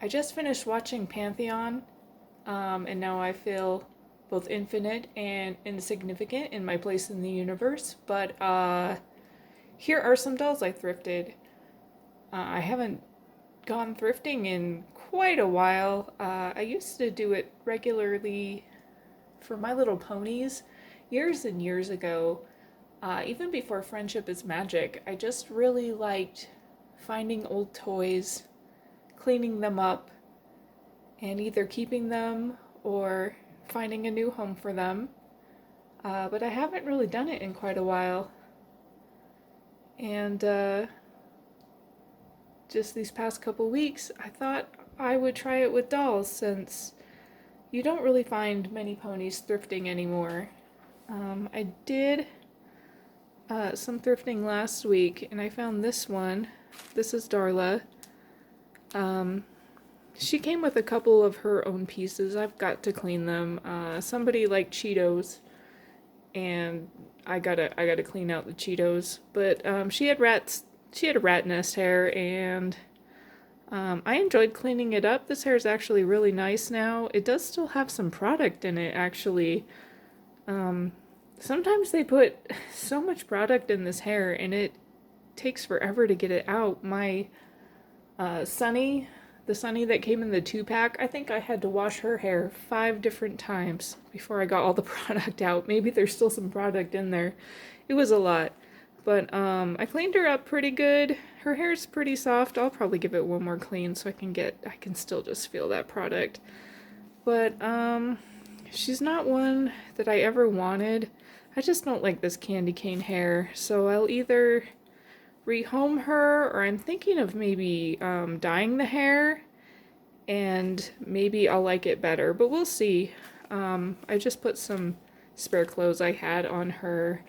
I just finished watching Pantheon, and now I feel both infinite and insignificant in my place in the universe. But here are some dolls I thrifted. I haven't gone thrifting in quite a while. I used to do it regularly for My Little Ponies years and years ago, even before Friendship is Magic. I just really liked finding old toys, cleaning them up, and either keeping them or finding a new home for them. But I haven't really done it in quite a while. And just these past couple weeks, I thought I would try it with dolls since you don't really find many ponies thrifting anymore. I did some thrifting last week and I found this one. This is Darla. She came with a couple of her own pieces. I've got to clean them. Somebody liked Cheetos, and I gotta clean out the Cheetos. But she had rats. She had a rat nest hair, and I enjoyed cleaning it up. This hair is actually really nice now. It does still have some product in it, actually. Sometimes they put so much product in this hair, and it takes forever to get it out. My Sunny, the Sunny that came in the 2-pack, I think I had to wash her hair 5 different times before I got all the product out. Maybe there's still some product in there. It was a lot. But I cleaned her up pretty good. Her hair's pretty soft. I'll probably give it one more clean so I can still just feel that product. But she's not one that I ever wanted. I just don't like this candy cane hair. So I'll either rehome her, or I'm thinking of maybe dyeing the hair, and maybe I'll like it better, but we'll see. I just put some spare clothes I had on her,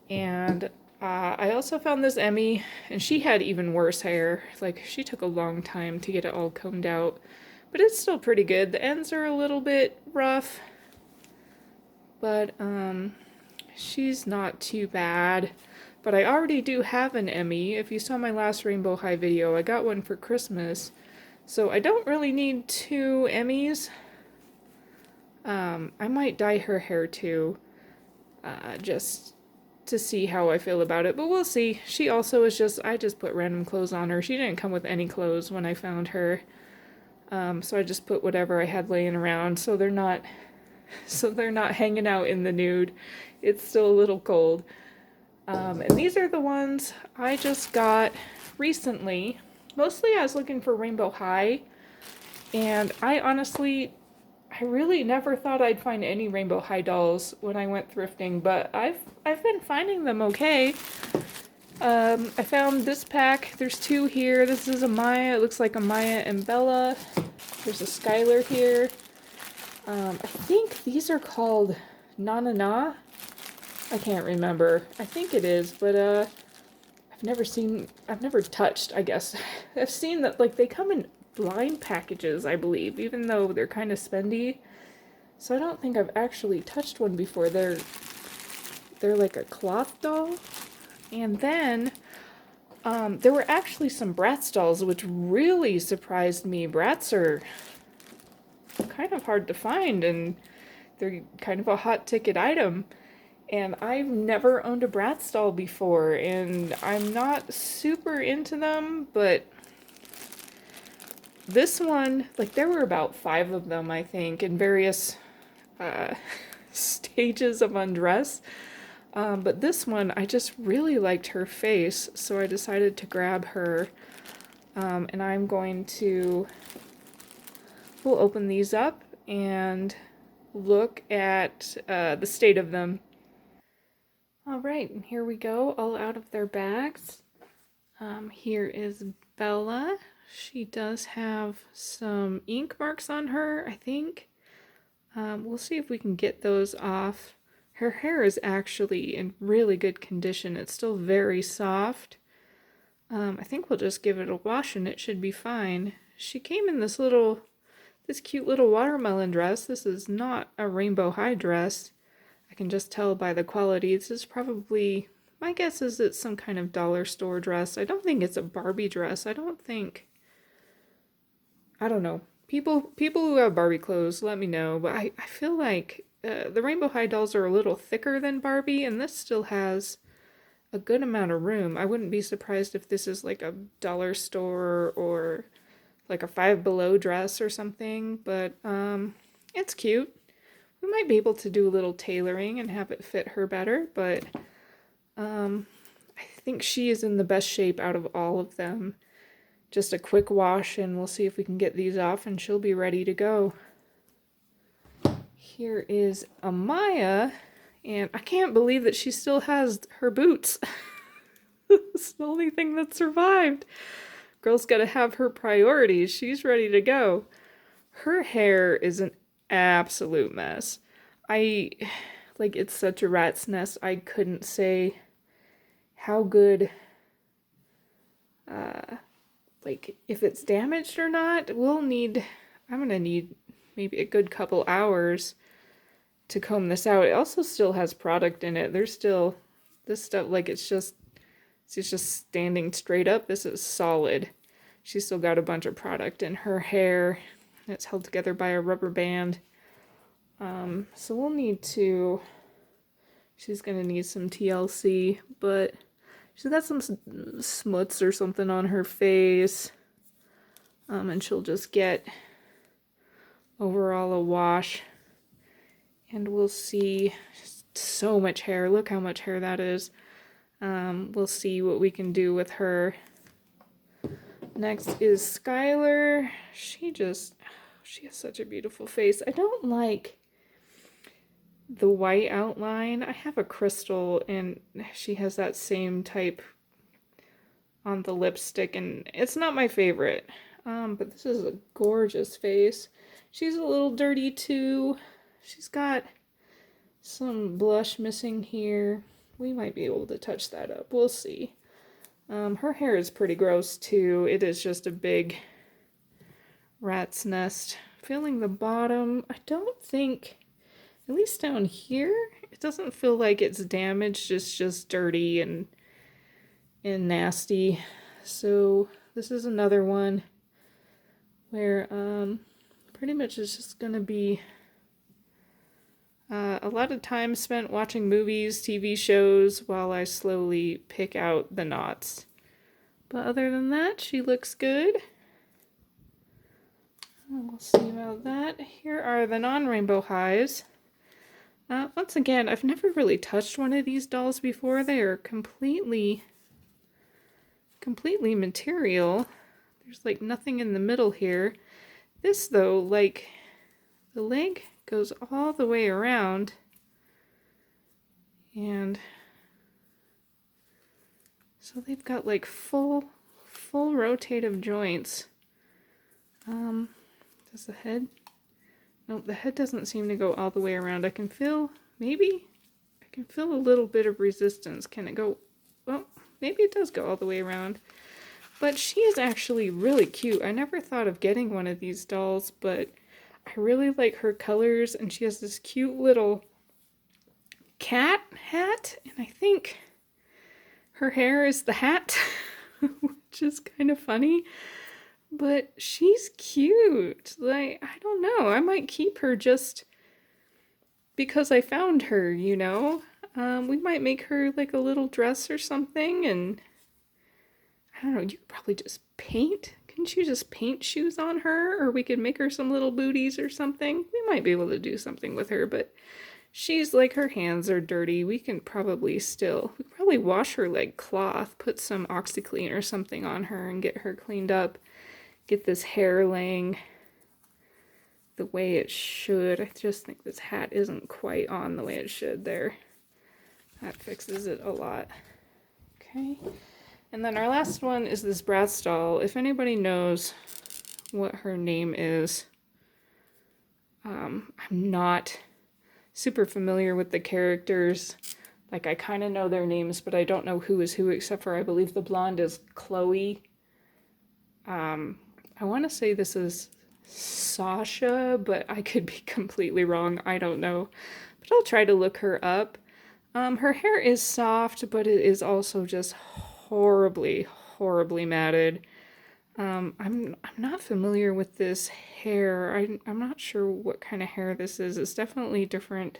and I also found this Emmy, and she had even worse hair. Like, she took a long time to get it all combed out, but it's still pretty good. The ends are a little bit rough, but she's not too bad. But I already do have an Emmy. If you saw my last Rainbow High video, I got one for Christmas. So I don't really need 2 Emmys. I might dye her hair too, just to see how I feel about it. But we'll see. She also is I just put random clothes on her. She didn't come with any clothes when I found her. So I just put whatever I had laying around so they're not hanging out in the nude. It's still a little cold. And these are the ones I just got recently. Mostly I was looking for Rainbow High, and I really never thought I'd find any Rainbow High dolls when I went thrifting, but I've been finding them okay. I found this pack. There's 2 here. This is a Maya. It looks like a Maya and Bella. There's a Skylar here. I think these are called Na Na Na. I can't remember. I think it is, but I've never touched, I guess. I've seen that, like, they come in blind packages, I believe, even though they're kind of spendy. So I don't think I've actually touched one before. They're like a cloth doll. And then there were actually some Bratz dolls, which really surprised me. Bratz are kind of hard to find, and they're kind of a hot ticket item. And I've never owned a Bratz doll before, and I'm not super into them, but this one, like, there were about 5 of them, I think, in various stages of undress. But this one, I just really liked her face, so I decided to grab her. And we'll open these up and look at the state of them. Alright, and here we go, all out of their bags. Here is Bella. She does have some ink marks on her, I think. We'll see if we can get those off. Her hair is actually in really good condition. It's still very soft. I think we'll just give it a wash and it should be fine. She came in this cute little watermelon dress. This is not a Rainbow High dress. I can just tell by the quality. This is probably, my guess is it's some kind of dollar store dress. I don't think it's a Barbie dress. I don't think I don't know. People who have Barbie clothes, let me know. But I feel like the Rainbow High dolls are a little thicker than Barbie, and this still has a good amount of room. I wouldn't be surprised if this is like a dollar store or like a Five Below dress or something. But it's cute. We might be able to do a little tailoring and have it fit her better. But I think she is in the best shape out of all of them. Just a quick wash and we'll see if we can get these off and she'll be ready to go. Here is Amaya, and I can't believe that she still has her boots. It's the only thing that survived. Girl's gotta have her priorities. She's ready to go. Her hair is an absolute mess. It's such a rat's nest. I couldn't say how good if it's damaged or not. I'm gonna need maybe a good couple hours to comb this out. It also still has product in it. There's still this stuff, it's just standing straight up. This is solid. She's still got a bunch of product in her hair. It's held together by a rubber band. So she's gonna need some TLC, but she's got some smuts or something on her face. And she'll just get overall a wash. And we'll see. So much hair. Look how much hair that is. We'll see what we can do with her. Next is Skylar. She has such a beautiful face. I don't like the white outline. I have a crystal and she has that same type on the lipstick and it's not my favorite. But this is a gorgeous face. She's a little dirty too. She's got some blush missing here. We might be able to touch that up. We'll see. Her hair is pretty gross too. It is just a big rat's nest. Feeling the bottom. I don't think, at least down here, it doesn't feel like it's damaged. It's just dirty and nasty. So this is another one where pretty much it's just gonna be a lot of time spent watching movies, TV shows, while I slowly pick out the knots. But other than that, she looks good. We'll see about that. Here are the non-rainbow highs. Once again, I've never really touched one of these dolls before. They are completely material. There's like nothing in the middle here. This though, the leg goes all the way around and so they've got like full rotative joints. Does the head? Nope, the head doesn't seem to go all the way around. I can feel a little bit of resistance. Can it go? Well, maybe it does go all the way around. But she is actually really cute. I never thought of getting one of these dolls, but I really like her colors, and she has this cute little cat hat, and I think her hair is the hat, which is kind of funny. But she's cute. I don't know. I might keep her just because I found her, you know? We might make her like a little dress or something, and I don't know, you could probably just paint. Couldn't you just paint shoes on her? Or we could make her some little booties or something. We might be able to do something with her, but she's like, her hands are dirty. We can probably wash her like cloth, put some OxyClean or something on her and get her cleaned up. Get this hair laying the way it should. I just think this hat isn't quite on the way it should there. That fixes it a lot. Okay. And then our last one is this Bratz doll. If anybody knows what her name is, I'm not super familiar with the characters. Like, I kind of know their names, but I don't know who is who, except for I believe the blonde is Chloe. I want to say this is Sasha, but I could be completely wrong. I don't know. But I'll try to look her up. Her hair is soft, but it is also just horribly matted. I'm not familiar with this hair. I'm not sure what kind of hair this is. It's definitely different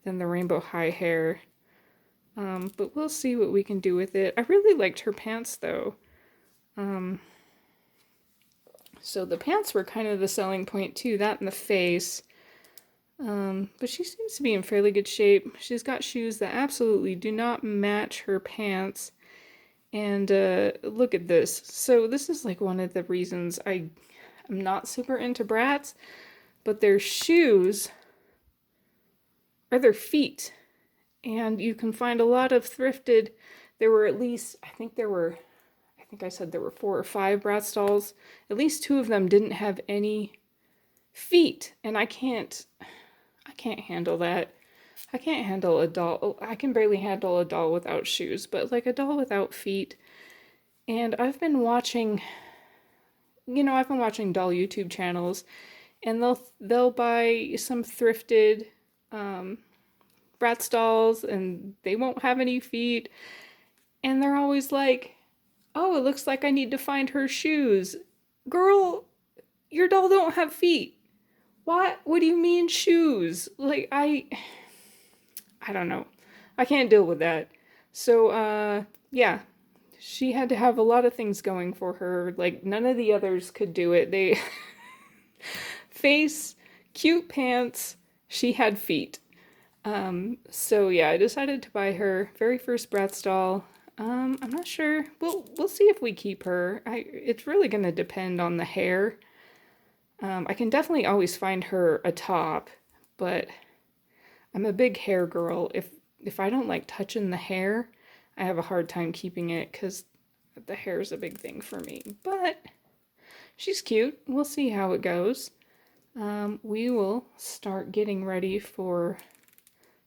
than the rainbow high hair. But we'll see what we can do with it. I really liked her pants though. So the pants were kind of the selling point too, that and the face. But she seems to be in fairly good shape. She's got shoes that absolutely do not match her pants. And look at this. So this is like one of the reasons I'm not super into Bratz, but their shoes are their feet. And you can find a lot of thrifted. There were at least, I think I said there were 4 or 5 Bratz dolls. At least 2 of them didn't have any feet. And I can't handle that. I can't handle a doll. I can barely handle a doll without shoes, but like a doll without feet. And I've been watching doll YouTube channels, and they'll buy some thrifted Bratz dolls, and they won't have any feet, and they're always like, "Oh, it looks like I need to find her shoes." Girl, your doll don't have feet. What do you mean shoes? Like I don't know. I can't deal with that. So yeah, she had to have a lot of things going for her. Like none of the others could do it. They face, cute pants, she had feet. So yeah, I decided to buy her very first Bratz doll. I'm not sure. We'll see if we keep her. It's really gonna depend on the hair. I can definitely always find her a top, but I'm a big hair girl. If I don't like touching the hair, I have a hard time keeping it because the hair is a big thing for me. But she's cute. We'll see how it goes. We will start getting ready for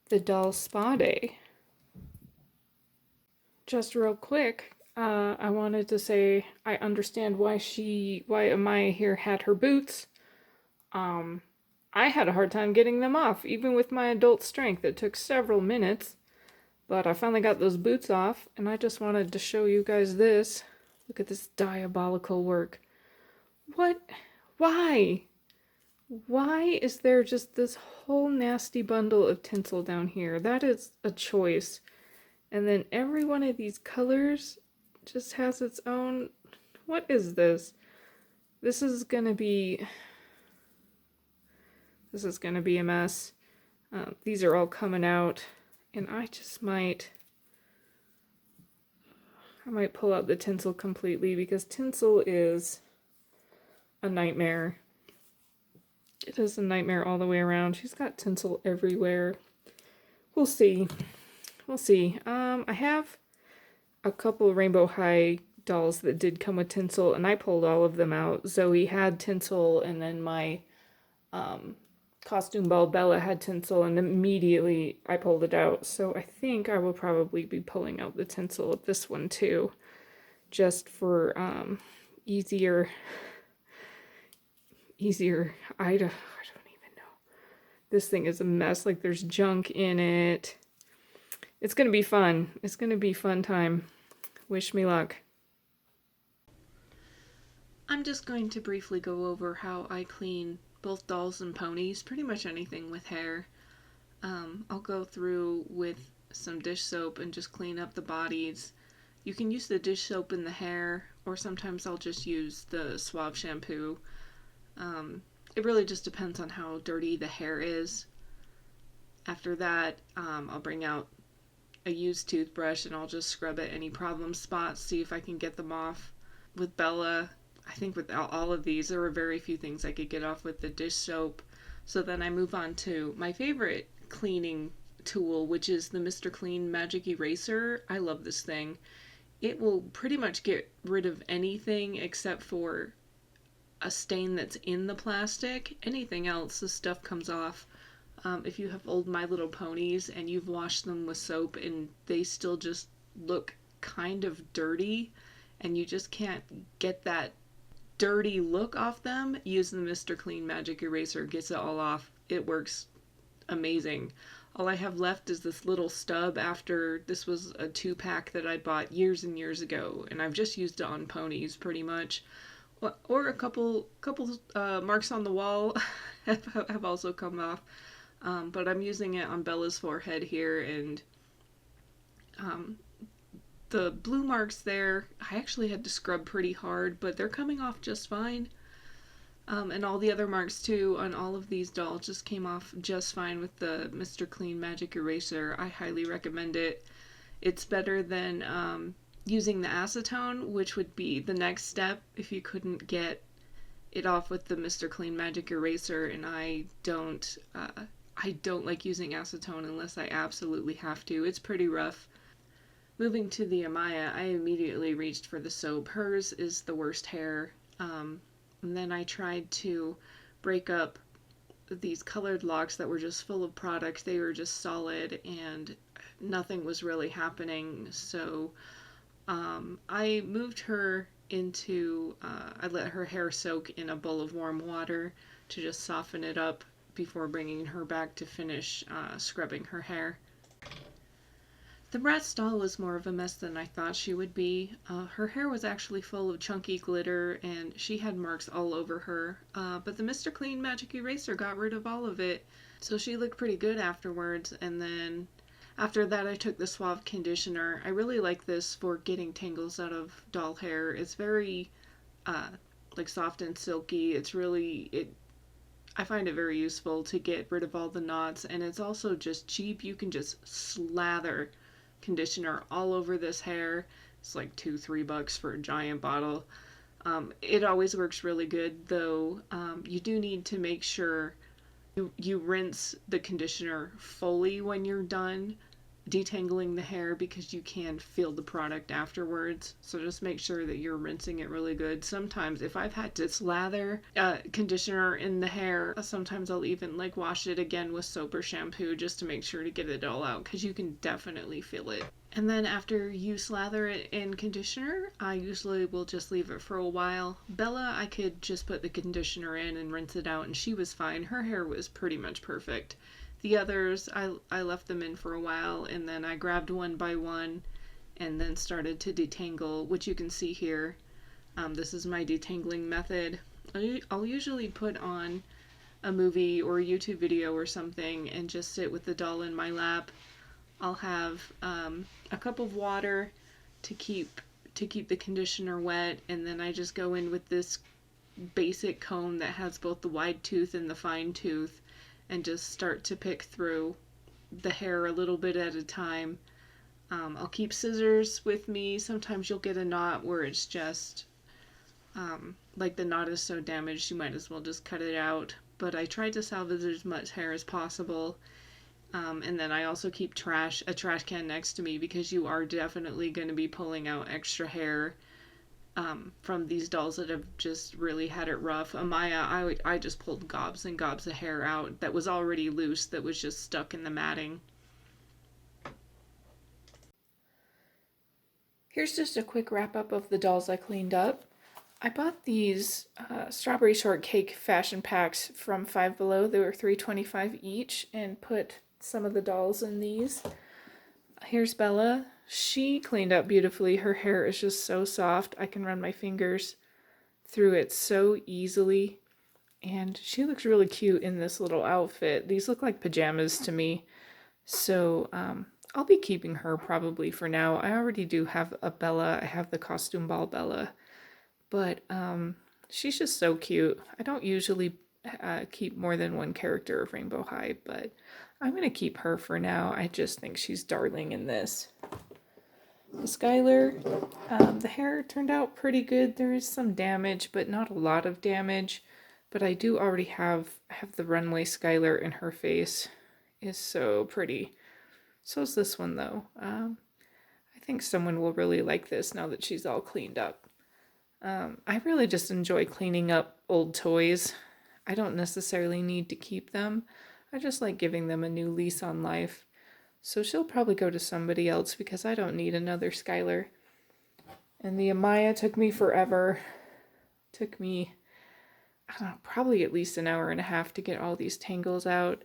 the doll spa day. Just real quick, I wanted to say I understand why Amaya here had her boots. I had a hard time getting them off, even with my adult strength. It took several minutes, but I finally got those boots off, and I just wanted to show you guys this. Look at this diabolical work. What? Why? Why is there just this whole nasty bundle of tinsel down here? That is a choice. And then every one of these colors just has its own... What is this? This is gonna be a mess. These are all coming out, and I might pull out the tinsel completely because tinsel is a nightmare. It is a nightmare all the way around. She's got tinsel everywhere. We'll see. We'll see. I have a couple rainbow high dolls that did come with tinsel, and I pulled all of them out. Zoe had tinsel, and then my costume ball Bella had tinsel, and immediately I pulled it out. So I think I will probably be pulling out the tinsel of this one too, just for easier. I don't even know. This thing is a mess. Like there's junk in it. It's gonna be fun. It's gonna be fun time. Wish me luck. I'm just going to briefly go over how I clean both dolls and ponies, pretty much anything with hair. I'll go through with some dish soap and just clean up the bodies. You can use the dish soap in the hair, or sometimes I'll just use the Suave shampoo. It really just depends on how dirty the hair is. After that, I'll bring out a used toothbrush and I'll just scrub at any problem spots, see if I can get them off. With Bella, I think with all of these, there were very few things I could get off with the dish soap. So then I move on to my favorite cleaning tool, which is the Mr. Clean Magic Eraser. I love this thing. It will pretty much get rid of anything except for a stain that's in the plastic. Anything else, the stuff comes off. If you have old My Little Ponies and you've washed them with soap and they still just look kind of dirty and you just can't get that dirty look off them, use the Mr. Clean Magic Eraser. Gets it all off. It works amazing. All I have left is this little stub after this was a 2-pack that I bought years and years ago, and I've just used it on ponies pretty much. or a couple marks on the wall have also come off. But I'm using it on Bella's forehead here, and um, the blue marks there, I actually had to scrub pretty hard, but they're coming off just fine. And all the other marks too on all of these dolls just came off just fine with the Mr. Clean Magic Eraser. I highly recommend it. It's better than using the acetone, which would be the next step if you couldn't get it off with the Mr. Clean Magic Eraser, and I don't like using acetone unless I absolutely have to. It's pretty rough. Moving to the Amaya, I immediately reached for the soap. Hers is the worst hair. And then I tried to break up these colored locks that were just full of product. They were just solid and nothing was really happening. So I moved her into, I let her hair soak in a bowl of warm water to just soften it up before bringing her back to finish scrubbing her hair. The bratz doll was more of a mess than I thought she would be. Her hair was actually full of chunky glitter and she had marks all over her, but the Mr. Clean Magic Eraser got rid of all of it, so she looked pretty good afterwards. And then after that I took the Suave conditioner. I really like this for getting tangles out of doll hair. It's very like soft and silky. I find it very useful to get rid of all the knots, and it's also just cheap. You can just slather conditioner all over this hair. It's like $2-3 for a giant bottle. It always works really good, though. You do need to make sure you rinse the conditioner fully when you're done detangling the hair, because you can feel the product afterwards. So just make sure that you're rinsing it really good. Sometimes if I've had to slather conditioner in the hair, sometimes I'll even like wash it again with soap or shampoo just to make sure to get it all out, because you can definitely feel it. And then after you slather it in conditioner, I usually will just leave it for a while. Bella, I could just put the conditioner in and rinse it out and she was fine. Her hair was pretty much perfect. The others, I left them in for a while, and then I grabbed one by one and then started to detangle, which you can see here. This is my detangling method. I'll usually put on a movie or a YouTube video or something and just sit with the doll in my lap. I'll have a cup of water to keep the conditioner wet, and then I just go in with this basic comb that has both the wide tooth and the fine tooth, and just start to pick through the hair a little bit at a time. I'll keep scissors with me. Sometimes you'll get a knot where it's just like the knot is so damaged you might as well just cut it out. But I try to salvage as much hair as possible. And then I also keep a trash can next to me, because you are definitely going to be pulling out extra hair from these dolls that have just really had it rough. Amaya, I just pulled gobs and gobs of hair out that was already loose, that was just stuck in the matting. Here's just a quick wrap up of the dolls I cleaned up. I bought these strawberry shortcake fashion packs from Five Below. They were $3.25 each, and put some of the dolls in these. Here's Bella. She cleaned up beautifully. Her hair is just so soft. I can run my fingers through it so easily. And she looks really cute in this little outfit. These look like pajamas to me. So I'll be keeping her probably for now. I already do have a Bella. I have the costume ball Bella. But she's just so cute. I don't usually keep more than one character of Rainbow High, but I'm going to keep her for now. I just think she's darling in this. Skylar, the hair turned out pretty good. There is some damage, but not a lot of damage. But I do already have the runway Skylar, and her face is so pretty. So is this one, though. I think someone will really like this now that she's all cleaned up. I really just enjoy cleaning up old toys. I don't necessarily need to keep them. I just like giving them a new lease on life. So she'll probably go to somebody else, because I don't need another Skylar. And the Amaya took me forever. Took me, I don't know, probably at least an hour and a half to get all these tangles out.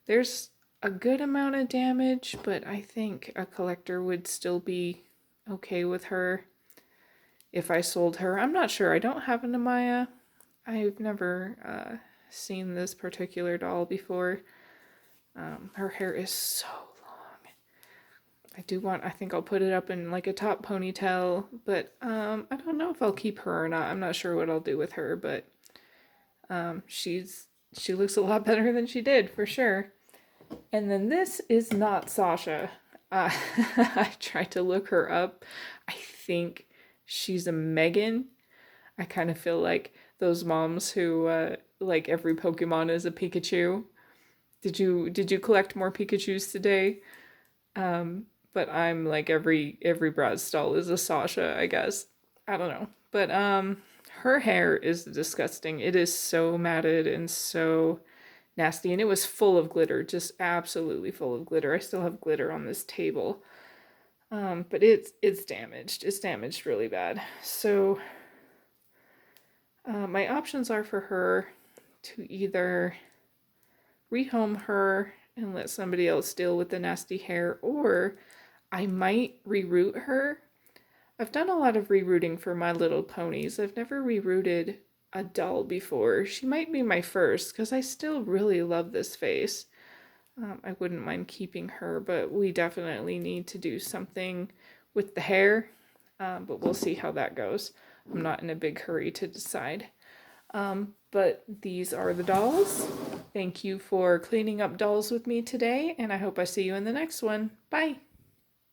There's a good amount of damage, but I think a collector would still be okay with her. if I sold her. I'm not sure. I don't have an Amaya. I've never seen this particular doll before. Her hair is so long. I think I'll put it up in like a top ponytail, but I don't know if I'll keep her or not. I'm not sure what I'll do with her, but she looks a lot better than she did for sure. And then this is not Sasha. I tried to look her up. I think she's a Megan. I kind of feel like those moms who like every Pokemon is a Pikachu. Did you collect more Pikachus today? But I'm like every Bratz doll is a Sasha, I guess. I don't know. But her hair is disgusting. It is so matted and so nasty, and it was full of glitter, just absolutely full of glitter. I still have glitter on this table. But it's damaged. It's damaged really bad. So my options are for her to either rehome her and let somebody else deal with the nasty hair, or I might reroot her. I've done a lot of rerouting for My Little Ponies. I've never rerouted a doll before. She might be my first because I still really love this face. I wouldn't mind keeping her, but we definitely need to do something with the hair, but we'll see how that goes. I'm not in a big hurry to decide. But these are the dolls. Thank you for cleaning up dolls with me today, and I hope I see you in the next one. Bye!